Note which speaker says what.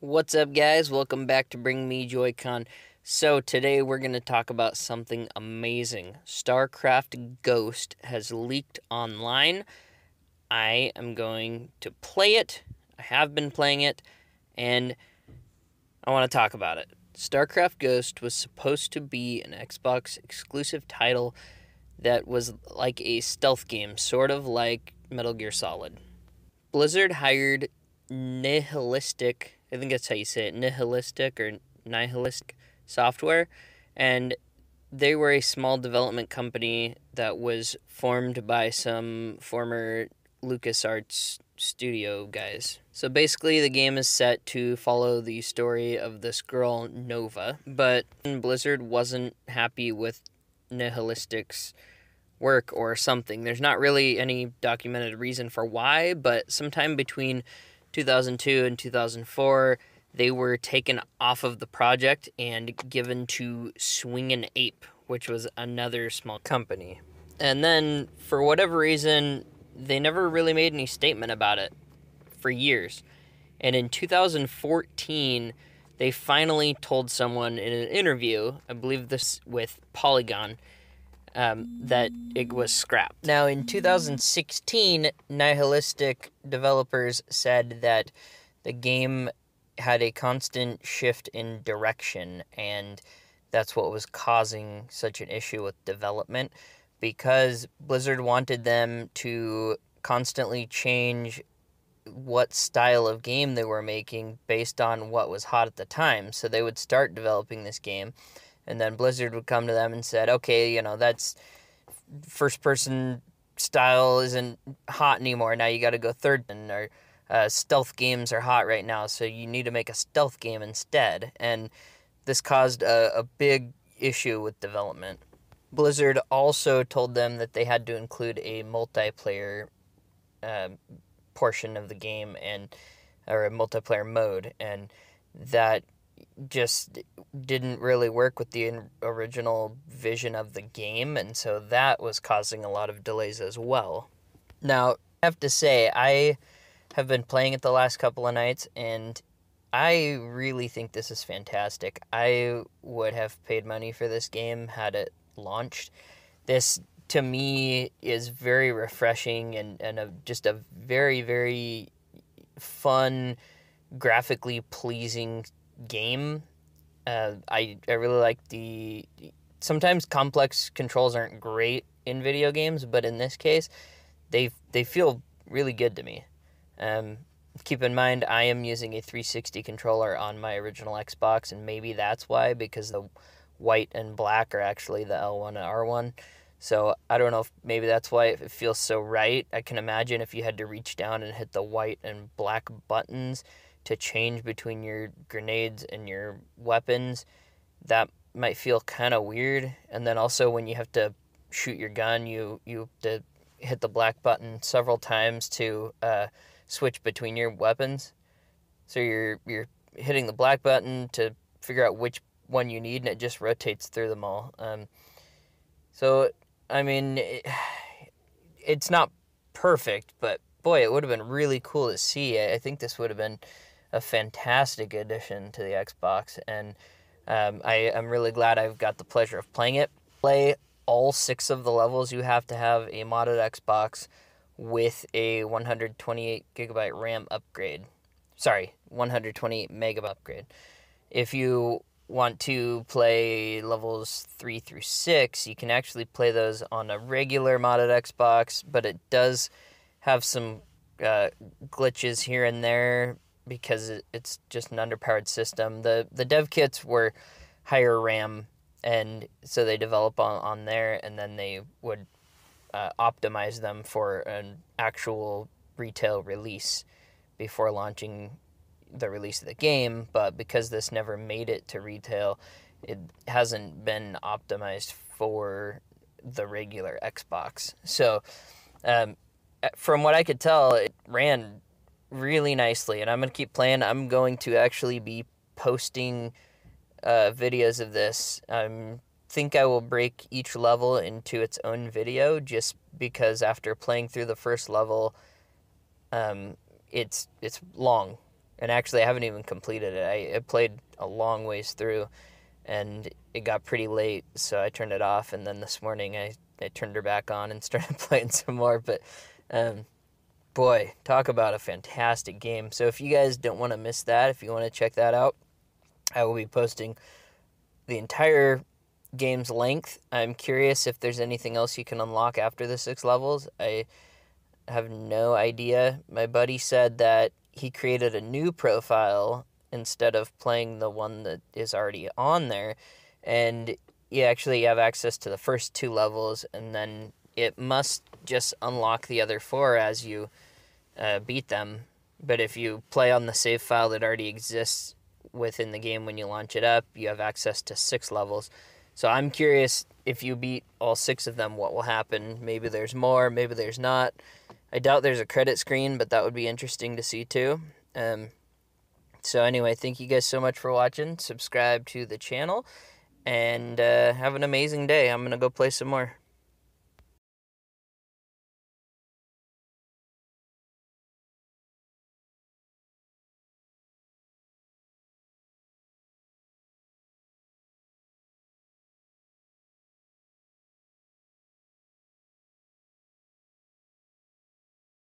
Speaker 1: What's up, guys? Welcome back to Bring Me Joy-Con. So today we're going to talk about something amazing. StarCraft Ghost has leaked online. I am going to play it. I have been playing it, and I want to talk about it. StarCraft Ghost was supposed to be an Xbox exclusive title that was like a stealth game, sort of like Metal Gear Solid. Blizzard hired Nihilistic, I think that's how you say it, Nihilistic Software, and they were a small development company that was formed by some former LucasArts studio guys. So basically the game is set to follow the story of this girl, Nova, but Blizzard wasn't happy with Nihilistic's work or something. There's not really any documented reason for why, but sometime between 2002 and 2004, they were taken off of the project and given to Swingin' Ape, which was another small company. And then, for whatever reason, they never really made any statement about it for years. And in 2014, they finally told someone in an interview, I believe this with Polygon, that it was scrapped. Now, in 2016, Nihilistic developers said that the game had a constant shift in direction, and that's what was causing such an issue with development, because Blizzard wanted them to constantly change what style of game they were making based on what was hot at the time. So they would start developing this game, and then Blizzard would come to them and said, okay, that's first-person style isn't hot anymore. Now you got to go third, or stealth games are hot right now, so you need to make a stealth game instead. And this caused a big issue with development. Blizzard also told them that they had to include a multiplayer portion of the game, or a multiplayer mode, and that just didn't really work with the original vision of the game, and so that was causing a lot of delays as well. Now, I have to say, I have been playing it the last couple of nights, and I really think this is fantastic. I would have paid money for this game had it launched. This, to me, is very refreshing and just a very, very fun, graphically pleasing game. I really like sometimes complex controls aren't great in video games, but in this case, they feel really good to me. Keep in mind, I am using a 360 controller on my original Xbox, and maybe that's why, because the white and black are actually the L1 and R1. So I don't know if maybe that's why it feels so right. I can imagine if you had to reach down and hit the white and black buttons to change between your grenades and your weapons, that might feel kind of weird. And then also when you have to shoot your gun, you have to hit the black button several times to switch between your weapons. So you're hitting the black button to figure out which one you need, and it just rotates through them all. So, I mean, it's not perfect, but boy, it would have been really cool to see. I think this would have been a fantastic addition to the Xbox, and I'm really glad I've got the pleasure of playing it. Play all 6 of the levels. You have to have a modded Xbox with a 128 gigabyte RAM upgrade. Sorry, 128 megabyte upgrade. If you want to play levels 3 through 6, you can actually play those on a regular modded Xbox, but it does have some glitches here and there because it's just an underpowered system. The dev kits were higher RAM, and so they develop on there, and then they would optimize them for an actual retail release before launching the release of the game. But because this never made it to retail, it hasn't been optimized for the regular Xbox. So from what I could tell, it ran really nicely, and I'm going to keep playing. I'm going to actually be posting videos of this. I think I will break each level into its own video, just because after playing through the first level, it's long. And actually, I haven't even completed it. I played a long ways through, and it got pretty late, so I turned it off. And then this morning, I turned her back on and started playing some more. But um, boy, talk about a fantastic game. So if you guys don't want to miss that, if you want to check that out, I will be posting the entire game's length. I'm curious if there's anything else you can unlock after the 6 levels. I have no idea. My buddy said that he created a new profile instead of playing the one that is already on there, and you actually have access to the first 2 levels, and then it must just unlock the other 4 as you beat them. But if you play on the save file that already exists within the game when you launch it up, you have access to 6 levels. So I'm curious, if you beat all 6 of them, what will happen. Maybe there's more, maybe there's not. I doubt there's a credit screen, but that would be interesting to see too. So anyway, thank you guys so much for watching. Subscribe to the channel, and have an amazing day. I'm going to go play some more.